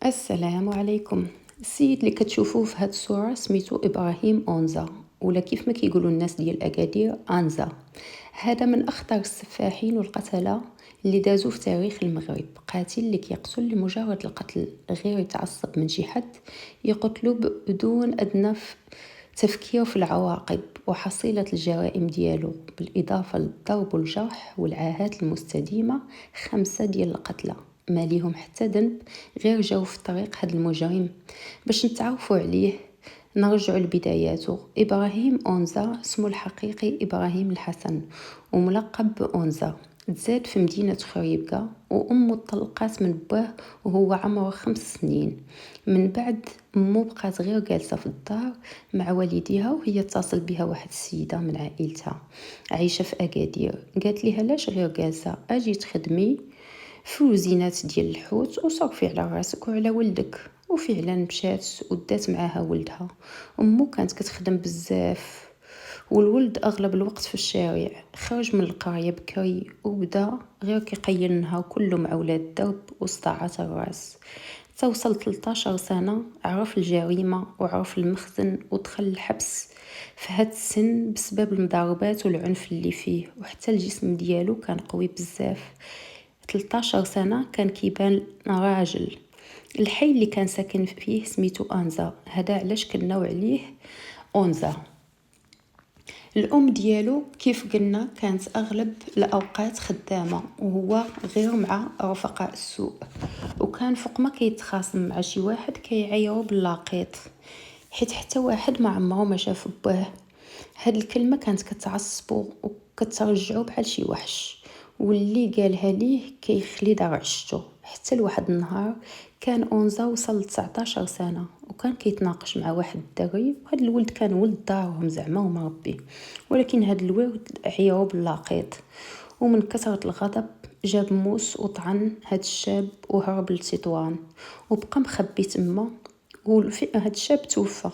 السلام عليكم. السيد اللي كتشوفوه في هاد الصورة سميتو إبراهيم أونزا، ولا كيف ما كيقولوا الناس ديال أكادير أنزا. هذا من أخطر السفاحين والقتلة اللي دازوا في تاريخ المغرب. قاتل اللي كيقتل لمجرد القتل، غير يتعصب من شي حد يقتلو بدون أدنى تفكير في العواقب. وحصيلة الجرائم ديالو بالإضافة للضرب والجرح والعاهات المستديمة 5 ديال القتلى ما ليهم حتى ذنب، غير جاو في طريق هاد المجرم. باش نتعرفوا عليه نرجع لبداياته. إبراهيم أونزا اسمه الحقيقي إبراهيم الحسن، وملقب بأونزا. تزاد في مدينة خريبكا، وأمه طلقات من باه وهو عمره 5 سنين. من بعد أمه بقات غير جالسة في الدار مع والديها، وهي اتصل بها واحد السيدة من عائلتها عايشة في أكادير. قالت لها لاش غير جالسة، أجي تخدمي في وزينات ديال الحوت وصرفي على راسك وعلى ولدك. وفعلا مشات ودات معاها ولدها. امو كانت كتخدم بزاف، والولد اغلب الوقت في الشارع. خرج من القريه بكري وبدا غير كيقيل النهار كله مع ولاد الدرب وصداعات الراس. توصل 13 سنة، عرف الجريمة وعرف المخزن ودخل الحبس في هاد السن بسبب المضاربات والعنف اللي فيه. وحتى الجسم ديالو كان قوي بزاف. 13 سنة كان كيبان راجل. الحي اللي كان ساكن فيه سميتو أنزا، هذا علاش كناو عليه أونزا. الأم ديالو كيف قلنا كانت أغلب الأوقات خدامة، وهو غير مع رفقاء السوء. وكان فوق ما كيتخاصم مع شي واحد كيعيرو باللاقيط، حيت حتى واحد ما عمره ما شاف باه. هاد الكلمة كانت كتعصبو وكترجعو بحال شي وحش، واللي قالها ليه كيخلي دار عشتو. حتى لواحد النهار كان أونزا وصل ل 19 سنة، وكان كيتناقش مع واحد الدري. وهاد الولد كان ولد دارهم زعما ومربي، ولكن هاد الولد عيرو باللاقيط. ومن كثرة الغضب جاب موس وطعن هاد الشاب وهرب لتطوان، وبقى مخبي تما. هاد الشاب توفى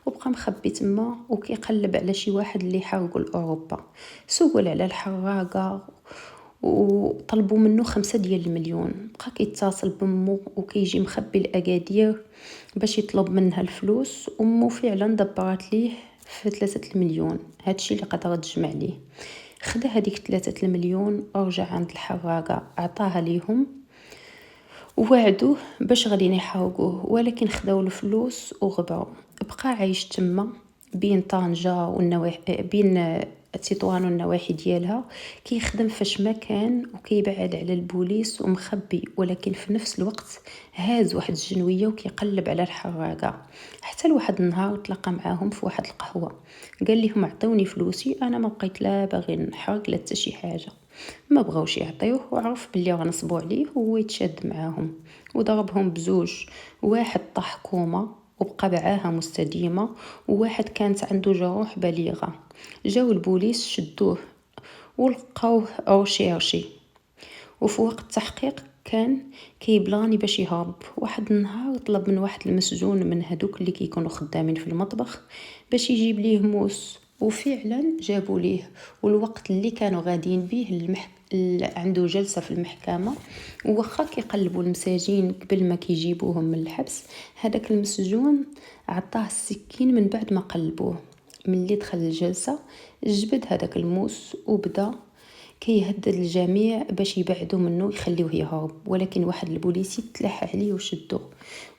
وبقى مخبي تما وكيقلب على شي واحد اللي يحرقوا لأوروبا. سول على الحراقة وطلبوا منه 5 ديال المليون. بقى كيتصل بامو وكيجي مخبي الأكادير باش يطلب منها الفلوس. امو فعلا دبرات ليه في 3 المليون، هادشي اللي قدرت تجمع ليه. خدا هذيك 3 المليون ورجع عند الحراقة عطاها ليهم، ووعدوه باش غادي يحاوقوه، ولكن خداو الفلوس وغبروا. بقى عايش تما بين طنجة والنواحي، بين تطوان والنواحي ديالها، كيخدم فاش ما كان وكيبعد على البوليس ومخبي. ولكن في نفس الوقت هاز واحد الجنوية وكيقلب على الحراقة. حتى لواحد النهار تلاقى معاهم في واحد القهوة، قال لهم عطوني فلوسي، انا ما بقيت لا باغي نحرق لا حتى شي حاجه. ما بغاوش يعطيوه، وعرف بلي غنصبوا عليه وهو يتشد معاهم وضربهم بزوج. واحد طاح كوما وبقى بعاها مستديمة، وواحد كانت عنده جروح بليغة. جاو البوليس شدوه ولقاوه رشيرشي، وفي وقت التحقيق كان كيبلاني باش يهرب. واحد النهار طلب من واحد المسجون من هادوك اللي كيكونوا خدامين في المطبخ باش يجيب ليه موس، وفعلا جابوا ليه. والوقت اللي كانوا غاديين به عنده جلسة في المحكمة، وخا كيقلبوا المساجين قبل ما كيجيبوهم من الحبس، هذاك المسجون عطاه السكين من بعد ما قلبوه. ملي دخل الجلسة جبد هذاك الموس وبدا كيهدد الجميع باش يبعدوا منه يخليوه يهرب. ولكن واحد البوليسي تلاح عليه وشدو،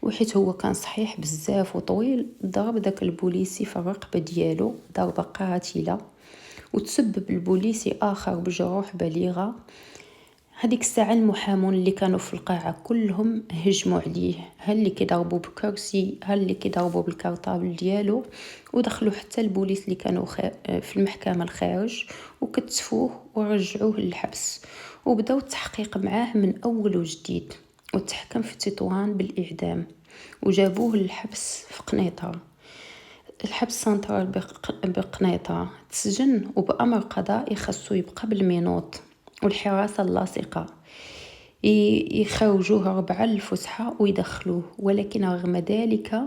وحيت هو كان صحيح بزاف وطويل ضرب داك البوليسي في الرقبة ديالو ضربة قاتلة، وتسبب البوليسي آخر بجروح بليغة. هذيك الساعة المحامون اللي كانوا في القاعة كلهم هجموا عليه، هل اللي كيضربوا بكرسي، هل اللي كيضربوا بالكارطابل ديالو. ودخلوا حتى البوليس اللي كانوا في المحكمة الخارج وكتفوه ورجعوه للحبس، وبداو التحقيق معاه من أول وجديد. وتحكم في تطوان بالإعدام، وجابوه للحبس في قنيطرة، الحبس سنترال بقنيطرة. تسجن وبأمر قضائي خاصو يبقى بالمينوط والحراسة اللاصقة. يخرجوه 4 الفسحة ويدخلوه. ولكن رغم ذلك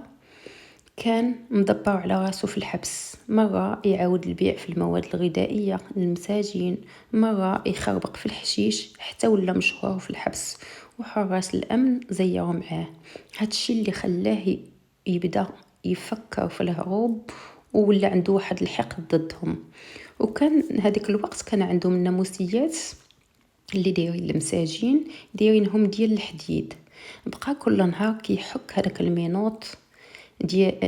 كان مدبر على راسه في الحبس. مرة يعاود البيع في المواد الغذائية للمساجين، مرة يخربق في الحشيش، حتى ولا مشهور في الحبس. وحراس الأمن زيروا معاه. هادشي اللي خلاه يبدأ يفكر في الهروب، ولا عنده واحد الحقد ضدهم. وكان هذيك الوقت كان عندهم الناموسيات اللي دايرين المساجين دايرينهم ديال الحديد. بقى كل نهار كيحك هذاك المينوط ديال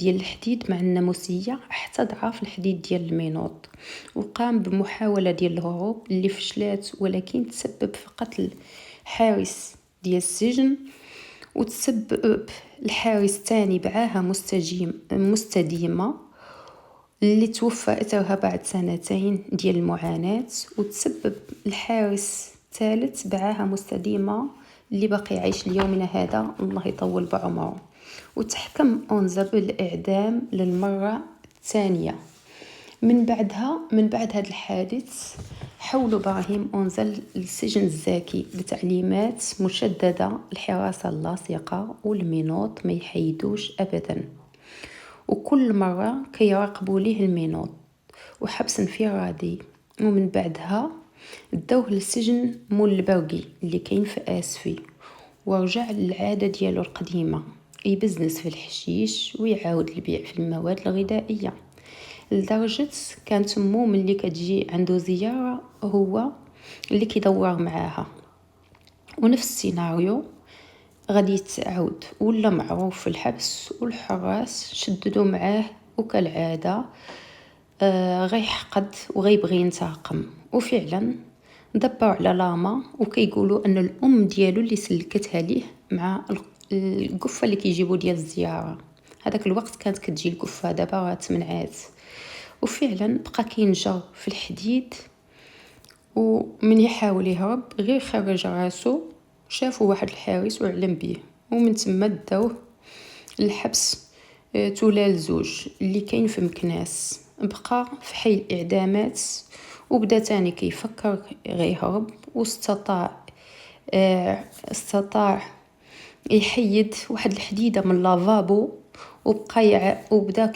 الحديد مع الناموسيه حتى ضعف الحديد ديال المينوط، وقام بمحاوله ديال الهروب اللي فشلات، ولكن تسبب في قتل حارس ديال السجن، وتسبب الحارس الثاني بعاهه مستديمه اللي توفى اثرها بعد 2 ديال المعاناة، وتسبب الحارس الثالث بعاهة مستديمة اللي باقي عايش ليومنا هذا الله يطول بعمره. وتحكم أونزا بالإعدام للمرة الثانية. من بعد هذا الحادث حولوا براهيم أونزا للسجن الزاكي بتعليمات مشددة، الحراسة اللاصقة والمينوط ما يحيدوش أبدا، وكل مرة كيراقبوا ليه المينوط وحبس انفرادي. ومن بعدها داوه للسجن مول البرقي اللي كاين في آسفي، ورجع للعادة ديالو القديمة، يبزنس في الحشيش ويعاود البيع في المواد الغذائية، لدرجة كانت امو ملي كتجي عنده زيارة هو اللي كيدور معاها. ونفس السيناريو غادي يتعاود، ولا معروف في الحبس والحراس شددوا معاه، وكالعادة غيحقد وغيبغي ينتقم. وفعلا دبروا على لاما، وكيقولوا ان الام ديالو اللي سلكتها ليه مع القفه اللي كيجيبوا ديال الزياره. هذاك الوقت كانت كتجي القفه، دابا تمنعات. وفعلا بقى كينجر في الحديد، ومن يحاول يهرب غير خرج راسو شافوا واحد الحارس وعلم بيه، ومن تما داوه للحبس تولال 2 اللي كاين في مكناس. بقى في حي الإعدامات، وبدا تاني كيفكر غيهرب، استطاع يحيد واحد الحديدة من لافابو، وبدا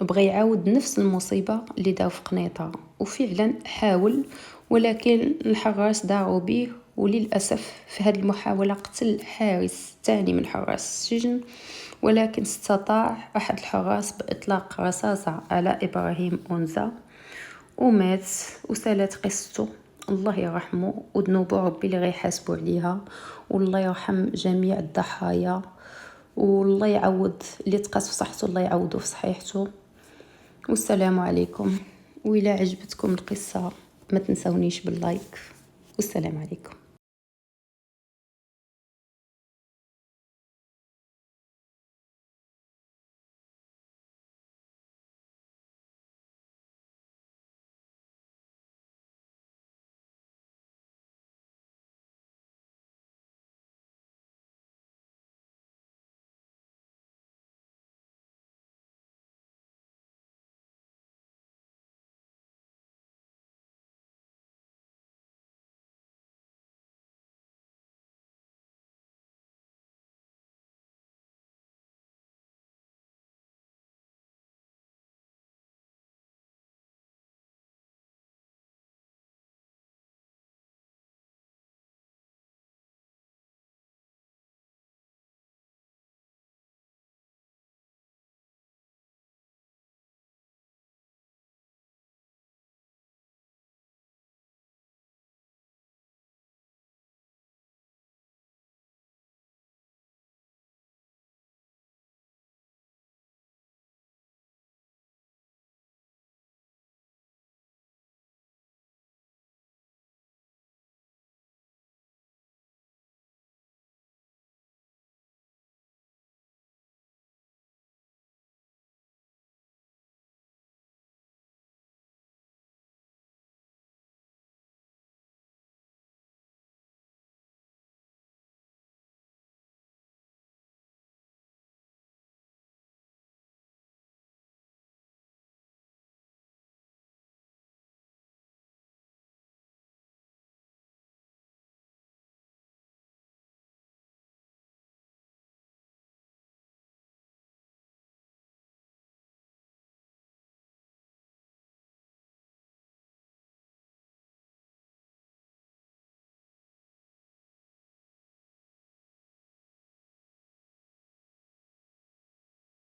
بغى يعاود نفس المصيبة اللي داو في قنيطرة. وفعلا حاول، ولكن الحراس داروا به، وللأسف في هذه المحاولة قتل حارس تاني من حراس السجن، ولكن استطاع أحد الحراس بإطلاق رصاصة على إبراهيم أونزا ومات، وسالت قصته. الله يرحمه، وذنوبه ربي اللي غيحاسبوا عليها، والله يرحم جميع الضحايا، والله يعوض اللي تقاس في صحته، الله يعوضه في صحيحته. والسلام عليكم. وإلى عجبتكم القصة ما تنسونيش باللايك، والسلام عليكم.